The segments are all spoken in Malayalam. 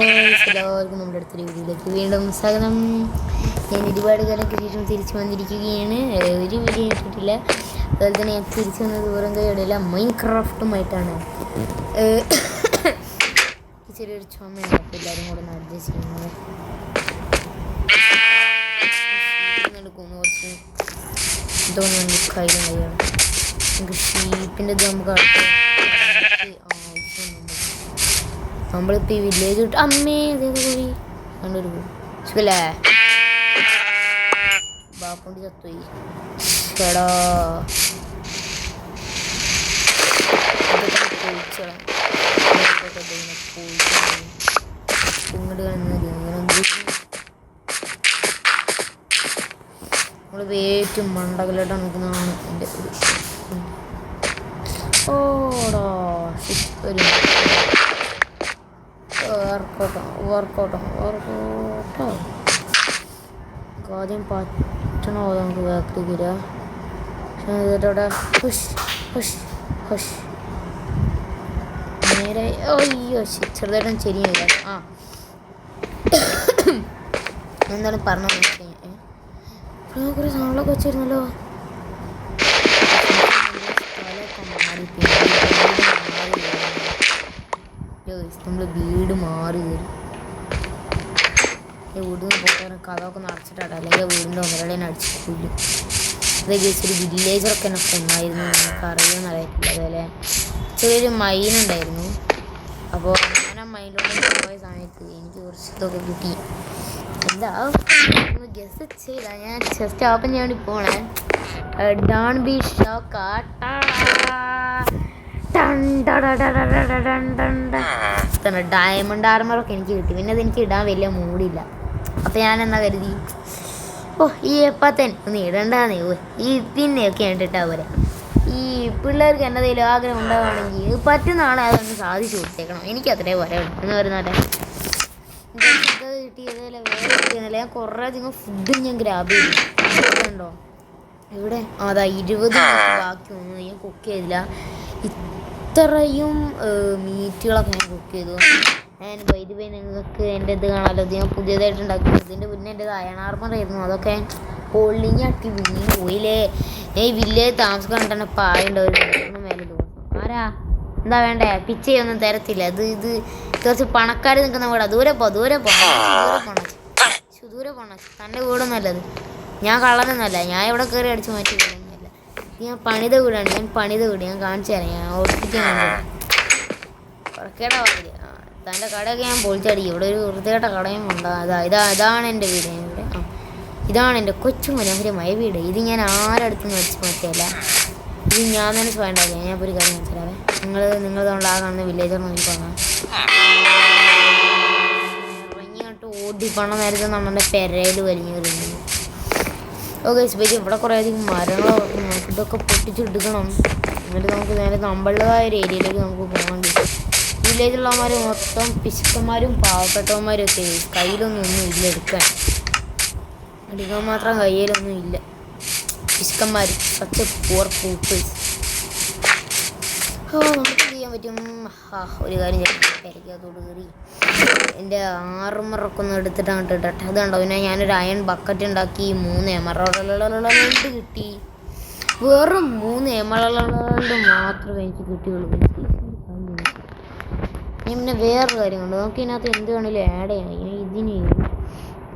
എല്ലാവർക്കും നമ്മുടെ അടുത്തൊരു വീഡിയോയിലേക്ക് വീണ്ടും സ്വാഗതം. ഞാൻ ഒരുപാട് കാലങ്ങൾക്ക് ശേഷം തിരിച്ചു വന്നിരിക്കുകയാണ്. ഒരു വീഡിയോ ഇട്ടിട്ടില്ല. അതുപോലെ തന്നെ ഞാൻ തിരിച്ചു വന്നത് ദൂരം കൈയോടെയല്ല, മൈൻക്രാഫ്റ്റുമായിട്ടാണ്. ചെറിയൊരു ചുമയാണ്, അപ്പോൾ എല്ലാവരും കൂടെ ഒന്ന് അഡ്ജസ്റ്റ് ചെയ്യുന്നത്. എടുക്കുന്നു കുറച്ച് ഇതൊന്നും കയ്യിലുണ്ടാവുകയാണ്. നമുക്ക് ഷീപ്പിൻ്റെ ഇത് നമുക്ക് നമ്മളിപ്പോൾ ഈ വില്ലേജ് വിട്ട് അമ്മേ അതേത് കൂടി കണ്ടൊരു സുഖല്ലേ ബാപ്പുണ്ട് ചത്തുപോയി. ചേടാ നമ്മൾ ഏറ്റവും മണ്ടകലായിട്ട് നിൽക്കുന്നതാണ് എൻ്റെ ഒരു ഓടാ ഒരു വർക്കൗട്ടോ ആദ്യം പറ്റണോ നമുക്ക് ബാക്കിലേക്ക് വരിക. പക്ഷേ ഹുഷ് ഹുഷ് ഹുഷ് നേരെ അയ്യോ ചെറുതായിട്ടും ചെരിയില്ല. ആ എന്താണ് പറഞ്ഞത് കുറേ സാധനങ്ങളൊക്കെ വെച്ചിരുന്നല്ലോ. നമ്മൾ വീട് മാറി വരും. വീട് പോകാൻ കഥമൊക്കെ നടച്ചിട്ടാണ്, അല്ലെങ്കിൽ വീടിൻ്റെ ഒന്നരടേനെ അടിച്ചിട്ട് കൊല്ലും. അതേ കേസ് ഒരു വില്ലേജറൊക്കെ എന്നെ കൊന്നായിരുന്നു, നമുക്ക് അറിയാമെന്ന് അറിയത്തില്ല. അതുപോലെ ചെറിയൊരു മൈൻ ഉണ്ടായിരുന്നു. അപ്പോൾ ഞാൻ ആ മൈനിലോട്ട് പോയ സമയത്ത് എനിക്ക് കുറച്ച് ഇതൊക്കെ കിട്ടി. എന്താ ഒന്ന് ഗസ് ചെയ്ത ഞാൻ ജസ്റ്റ് ഓപ്പൺ ചെയ്യാൻ വേണ്ടി പോണേ. Don B shock. ഡയമണ്ട് ആർമറൊക്കെ എനിക്ക് കിട്ടി. പിന്നെ അതെനിക്ക് ഇടാൻ വലിയ മൂടില്ല. അപ്പം ഞാൻ എന്നാ കരുതി, ഈ എപ്പത്തൻ ഒന്ന് ഇടണ്ടാന്നേ, ഈ പിന്നെയൊക്കെ ഇട്ടിട്ടാ പോലെ. ഈ പിള്ളേർക്ക് എന്നതെങ്കിലും ആഗ്രഹം ഉണ്ടാവുകയാണെങ്കിൽ പറ്റുന്നതാണ് അതൊന്ന് സാധിച്ചു കൊടുത്തേക്കണം. എനിക്ക് അത്രേ പറയാം എന്ന് പറയുന്നല്ലേ. കിട്ടി ഇതേപോലെ വേറെ കിട്ടിയെന്നല്ല, ഞാൻ കുറേ അധികം ഫുഡും ഞാൻ ഗ്രാബ് ചെയ്തു. ഉണ്ടോ ഇവിടെ അതാ 20 ബാക്കി ഒന്നും ഞാൻ കുക്ക് ചെയ്തില്ല. ഇത്രയും മീറ്റുകളൊക്കെ ഞാൻ കുക്ക് ചെയ്തു. ഞാൻ വൈദ്യുതി നിങ്ങൾക്ക് എൻ്റെ ഇത് കാണാമല്ലോ, ഇത് ഞാൻ പുതിയതായിട്ട് ഉണ്ടാക്കിയത്. ഇതിൻ്റെ മുന്നേ എൻ്റെ അയൺ ആർമറായിരുന്നു, അതൊക്കെ പൊള്ളിഞ്ഞ് അട്ടി വീണ് പോയില്ലേ. ഞാൻ ഈ വില്ലേജ് താമസിക്കാൻ തന്നെ പായുണ്ടാവും മേലെ ദിവസം. ആരാ എന്താ വേണ്ടേ? പിച്ചയൊന്നും തരത്തില്ല. ഇത് കുറച്ച് പണക്കാർ നിൽക്കുന്ന വീടാ. ദൂരെ പോണ തൻ്റെ വീടൊന്നും അല്ലത്. ഞാൻ കള്ളനൊന്നുമല്ല, ഞാൻ ഇവിടെ കയറി അടിച്ച് മാറ്റി വീടൊന്നുമല്ല. ഞാൻ പണിത വീടാണ്, ഞാൻ കാണിച്ചു തരാം. ഞാൻ ഓടിപ്പിക്കാൻ കുറക്കേടാ പറഞ്ഞില്ല. തൻ്റെ കടയൊക്കെ ഞാൻ പൊളിച്ചടിക്കും. ഇവിടെ ഒരു വൃത്തികെട്ട കടയും ഉണ്ട്. ഇതാണ് എൻ്റെ വീട്. ഇവിടെ ഇതാണ് എൻ്റെ കൊച്ചു മനോഹരമായ വീട്. ഇത് ഞാൻ ആരടുത്തുനിന്ന് വെച്ച് മാറ്റിയല്ല, ഇത് ഞാൻ തന്നെ സ്വയം ഉണ്ടാക്കിയ. ഞാൻ ഒരു കാര്യം മനസ്സിലാവേ, നിങ്ങളതുകൊണ്ട് ആ കാണുന്ന വില്ലേജർ നോക്കി പറഞ്ഞാൽ ഇറങ്ങിയിട്ട് ഓടി പണം നേരത്തെ നമ്മുടെ പെരയിൽ വലിഞ്ഞു കയറുന്നു. ഓക്കെ സ്പേസ് ഇവിടെ കുറേ അധികം മരങ്ങളോ ഇതൊക്കെ പൊട്ടിച്ചെടുക്കണം. എന്നിട്ട് നമുക്ക് നേരെ നമ്മളുടേതായ ഒരു ഏരിയയിലേക്ക് നമുക്ക് പോകണമെങ്കിൽ വില്ലേജുള്ളവന്മാർ മൊത്തം പിശുക്കന്മാരും പാവപ്പെട്ടവന്മാരും ഒക്കെ കയ്യിലൊന്നും ഇല്ല എടുക്കാൻ മാത്രം കയ്യിലൊന്നും ഇല്ല. പിശുക്കന്മാർ സച്ച് പൂർ പീപ്പിൾസ്. നമുക്ക് ചെയ്യാൻ പറ്റും. ഒരു കാര്യം പെരയ്ക്കകത്തോട് കയറി എൻ്റെ ആർമറൊക്കെ ഒന്ന് എടുത്തിട്ട് അങ്ങോട്ട് ഇടട്ടെ. അത് കണ്ടോ, പിന്നെ ഞാനൊരു അയൺ ബക്കറ്റ് ഉണ്ടാക്കി 3 എമറൽഡ് കിട്ടി. വെറും 3 എമറൽഡ് മാത്രമേ എനിക്ക് കിട്ടിയുള്ളൂ. ഞാൻ പിന്നെ വേറൊരു കാര്യം കണ്ടു, നമുക്ക് ഇതിനകത്ത് എന്ത് വേണമെങ്കിലും ആഡ് ചെയ്യാം. ഇതിന്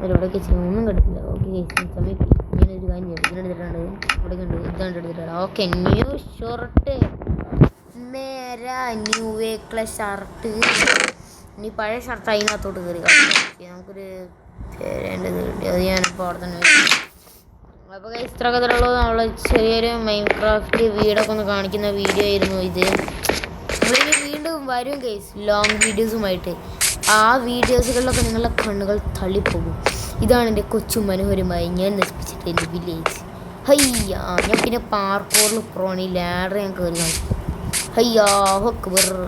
ഇവിടെയൊക്കെ ഒന്നും കിടത്തില്ല. ഓക്കെ സമയത്ത് ഞാനൊരു കാര്യം ഇതിനെടുത്തിട്ടുണ്ട്, ഇവിടെ കണ്ടു ഇതാണ് എടുത്തിട്ടുണ്ട്. ഓക്കെ ന്യൂ ഷർട്ട്, നേരെ ന്യൂ വേക്കുള്ള ഷർട്ട്. ഇനി പഴയ ഷർട്ട് അതിനകത്തോട്ട് കയറി നമുക്കൊരു പേരേണ്ടത് കിട്ടി. അത് ഞാനിപ്പോൾ അവിടെ തന്നെ വെച്ചു. അപ്പോൾ ഇത്രയൊക്കെ തരുള്ളൂ. നമ്മൾ ചെറിയൊരു മൈൻക്രാഫ്റ്റ് വീടൊക്കെ ഒന്ന് കാണിക്കുന്ന വീഡിയോ ആയിരുന്നു ഇത്. നമ്മളിനി വീണ്ടും വരും ഗൈസ് ലോങ് വീഡിയോസുമായിട്ട്. ആ വീഡിയോസുകളിലൊക്കെ നിങ്ങളുടെ കണ്ണുകൾ തള്ളിപ്പോകും. ഇതാണ് എൻ്റെ കൊച്ചു മനോഹരമായി ഞാൻ നശിപ്പിച്ചിട്ട് എൻ്റെ വില്ലേജ്. ഹയ്യാ ഞാൻ പിന്നെ പാർക്കോറിൽ പ്രോണി ലാഡർ ഞാൻ കയറി കാണിച്ചു. ഹയ്യാ ഹൊക്ക് വെറുതെ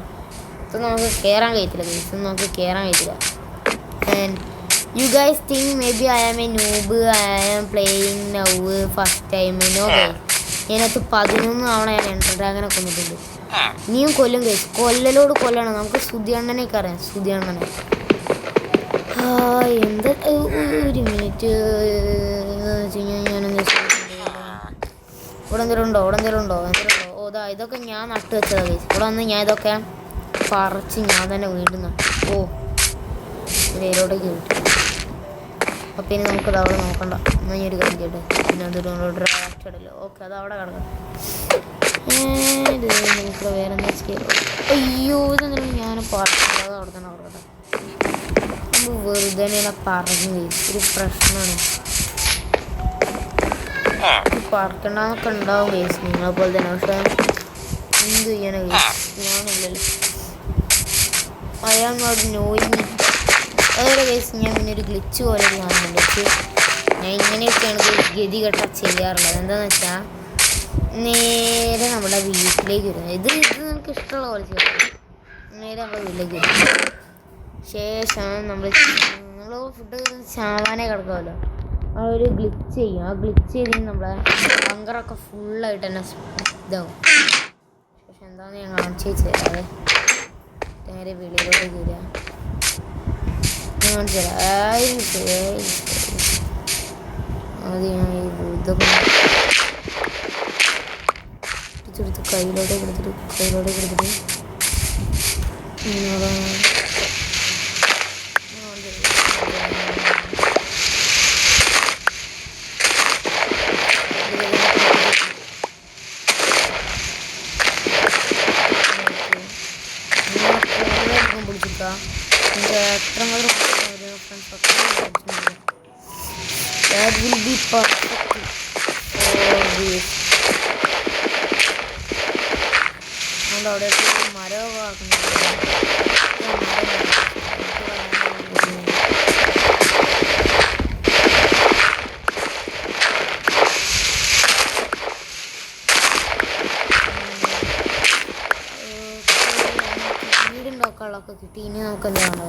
ഇതൊന്നും നമുക്ക് കയറാൻ കഴിയത്തില്ല ഗൈസ്, ഇതൊന്നും നമുക്ക് കയറാൻ കഴിയത്തില്ല. And you guys think maybe I am a noob, I am playing now first time. No guys, ഞാനകത്ത് 11 തവണ ഞാൻ എൻ്റർ ഡ്രാഗനെ കൊന്നിട്ടുണ്ട്. ഇനിയും കൊല്ലും ഗൈസ്, കൊല്ലണം. നമുക്ക് സുധി അണ്ണനെയൊക്കെ അറിയാം. സുധി അണ്ണനെ എന്താ ഒരു മിനിറ്റ് ഞാനെന്താ ഇവിടെ എന്തെങ്കിലും ഉണ്ടോ ഓ ഇതാ ഇതൊക്കെ ഞാൻ നട്ടു വെച്ചതാ ഗൈസ്. ഇവിടെ വന്ന് ഞാൻ ഇതൊക്കെ പറിച്ച് ഞാൻ തന്നെ വീണ്ടും ഓ വേരോടേക്ക് കിട്ടി. അപ്പം ഇനി നമുക്കത് അവിടെ നോക്കണ്ട. എന്നാൽ ഞാൻ ഒരു കാര്യം ചെയ്യട്ടെ. പിന്നെ അതൊരു ഡ്രാഫ്റ്റഡല്ലോ. ഓക്കെ അത് അവിടെ കിടക്കാം. നമുക്കിവിടെ വേറെ എന്താ ചെയ്യാം. അയ്യോ ഇതെന്തെങ്കിലും ഞാൻ പറിച്ചത് അവിടെ തന്നെ കിടക്കട്ടെ. നമ്മൾ വെറുതെ ഇങ്ങനെ പറഞ്ഞു ഒരു പ്രശ്നമാണ്. പറക്കണ്ടെന്നൊക്കെ ഉണ്ടാവും കേസ് നിങ്ങളെ പോലെ തന്നെ. പക്ഷെ എന്ത് ചെയ്യാനാ കേസ് ഞാനില്ലല്ലോ. അയാൾ നോയിങ് അതുപോലെ കേസ് ഞാൻ പിന്നെ ഒരു ഗ്ലിച്ച് പോലെ കാണുന്നുണ്ട്. പക്ഷേ ഞാൻ ഇങ്ങനെയൊക്കെയാണ് ഗതികെട്ട ചെയ്യാറുള്ളത്. എന്താണെന്ന് വെച്ചാൽ നേരെ നമ്മുടെ വീട്ടിലേക്ക് വരുന്നത്. ഇത് നമുക്ക് ഇഷ്ടമുള്ള പോലെ ചെയ്യാം. നേരെ നമ്മുടെ വീട്ടിലേക്ക് വരും. ശേഷം നമ്മൾ ഫുഡ് ചാവാനേ കിടക്കുമല്ലോ. ആ ഒരു ഗ്ലിച്ച് ചെയ്യും. ആ ഗ്ലിച്ച് ചെയ്തിട്ട് നമ്മളെ ബങ്കറൊക്കെ ഫുള്ളായിട്ട് തന്നെ ഇതാവും. പക്ഷെ എന്താണെന്ന് ഞാൻ കാണിച്ചു തരാവേ. നേരെ വെളിയിലോട്ടേക്ക് വരിക. ഞാൻ കാണിച്ചു തരാം. അത് ഞാൻ ഇതൊക്കെ എടുത്ത് കയ്യിലോട്ടേക്ക് എടുത്തിട്ട് that will be perfect for this. അവിടെ മരമൊക്കെ വീടുണ്ടാക്കാളൊക്കെ കിട്ടി. ഇനി നമുക്ക് എന്താണ്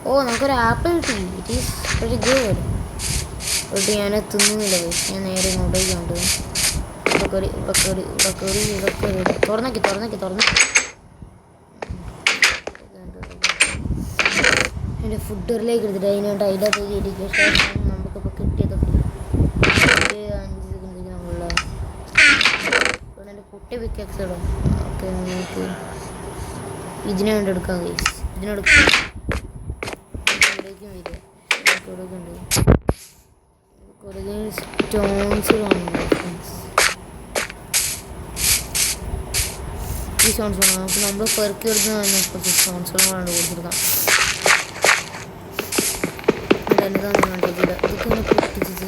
ഓ നമുക്കൊരു ആപ്പിൾ കിട്ടി. It is very good. എന്നിട്ട് ഞാൻ തിന്നുന്നില്ല ഗൈസ്. ഞാൻ നേരെ ഇങ്ങോട്ടേക്ക് കൊണ്ട് തുറന്നേക്ക് എൻ്റെ ഫുഡറിലേക്ക് എടുത്തിട്ട് അതിനോട്ട് അതിനകത്ത് കയറ്റിക്ക്. ശേഷം നമുക്കിപ്പോൾ കിട്ടിയതൊക്കെ ഒരു 5 സെക്കൻഡ് നമ്മളുള്ള ഇവിടെ എൻ്റെ പൊട്ടി പിക്കാക്സ് ഇടാം. ഓക്കെ നമുക്ക് ഇതിനെ വേണ്ടി എടുക്കാം ഗൈസ്. ഇതിനെടുക്കാം. ഇവിടേക്കും വരിക. ഇവിടേക്ക് ഉണ്ട് കുറേ സ്റ്റോൺസ് കാണുന്നു ഫ്രണ്ട്സ്. ഈ സ്റ്റോൺസ് വേണം നമുക്ക്. നമ്മൾ പെറുക്കി എടുത്ത് തന്നെ കുറച്ച് സ്റ്റോൺസുകളും വേണ്ട കൊടുത്തെടുക്കാം. എന്നതാണ് കണ്ടിട്ടില്ല. ഇതൊക്കെ ഇങ്ങനെ പൊട്ടിച്ചെടുത്തിട്ട്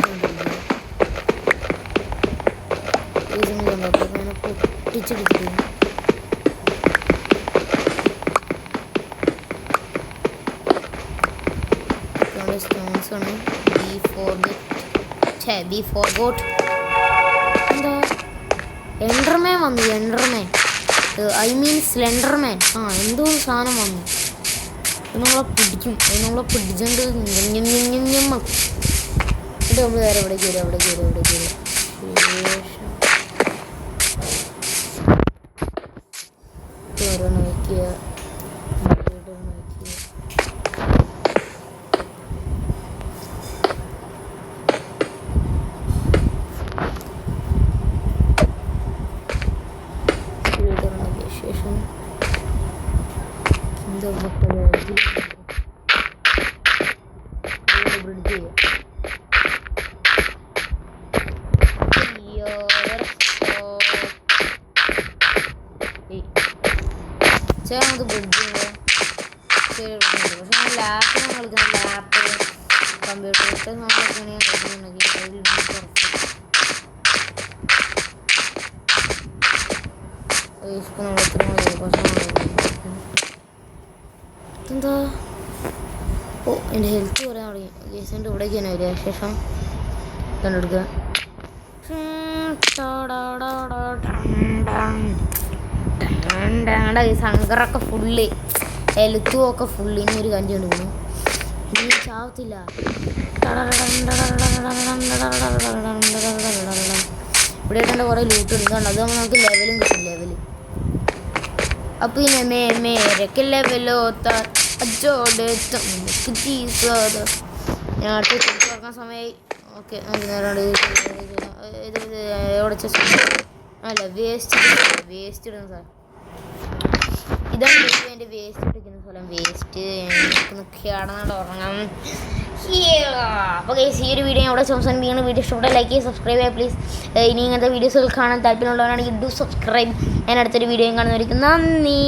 സ്റ്റോൺസ് ആണ്. ബി ഫോർഗോട്ട് എന്താ എൻഡർമാൻ വന്നു. I mean Slenderman. എന്തോ സാധനം വന്നു. നമ്മളെ പിടിച്ചുകൊണ്ട് ഞമ്മക്കും. എന്നിട്ട് നമ്മൾ വേറെ എവിടേക്ക് വരും. ഓരോന്ന് വയ്ക്കുക. ശേഷം ബ്രിഡ്ജ് ചെയ്യാം. നമുക്ക് ബ്രിഡ്ജ് പക്ഷേ ഞാൻ ലാപ്പിലാണ് കളിക്കുന്നത്. ലാപ്പ് കമ്പ്യൂട്ടറൊക്കെ നോക്കുകയാണെങ്കിൽ എന്താ ഓ എൻ്റെ ഹെൽത്ത് പറയാൻ തുടങ്ങി. കേസിൻ്റെ ഇവിടേക്ക് തന്നെ വരിക. ശേഷം കണ്ടെടുക്കുക. സങ്കറൊക്കെ ഫുള്ള് ഹെൽത്തും ഒക്കെ ഫുള്ള്. ഇനി ഒരു കഞ്ചി കൊണ്ട് പോകണം. ഇനി ചാവത്തില്ല. ഇവിടെ ആയിട്ടെൻ്റെ കുറേ ലൂട്ട് എടുക്കാണ്ട്. അത് നമുക്ക് ലെവലും കിട്ടും. ലെവല് അപ്പോൾ ഇനി മേരക്ക് ലെവൽ होता അജോടെ ഞാൻ അടുത്ത് തിരിച്ചു തുറക്കാൻ സമയമായി. ഓക്കെ എവിടെ അല്ല വേസ്റ്റ് ഇടുന്ന സ്ഥലം ഇതാണ്. എൻ്റെ വേസ്റ്റ് എടുക്കുന്ന സ്ഥലം. വേസ്റ്റ് കിടന്നിട്ട് ഉറങ്ങാം. അപ്പോൾ ഈ ഒരു വീഡിയോ ഇവിടെ സംസാരിക്കുകയാണ്. വീഡിയോ ഇഷ്ടപ്പെട്ട ലൈക്ക് ചെയ്യുക, സബ്സ്ക്രൈബ് ചെയ്യുക പ്ലീസ്. ഇനി ഇങ്ങനത്തെ വീഡിയോസുകൾ കാണാൻ താല്പര്യമുള്ളവരാണെങ്കിൽ ഡു സബ്സ്ക്രൈബ്. ഞാൻ അടുത്തൊരു വീഡിയോയും കാണുന്നതായിരിക്കും. നന്ദി.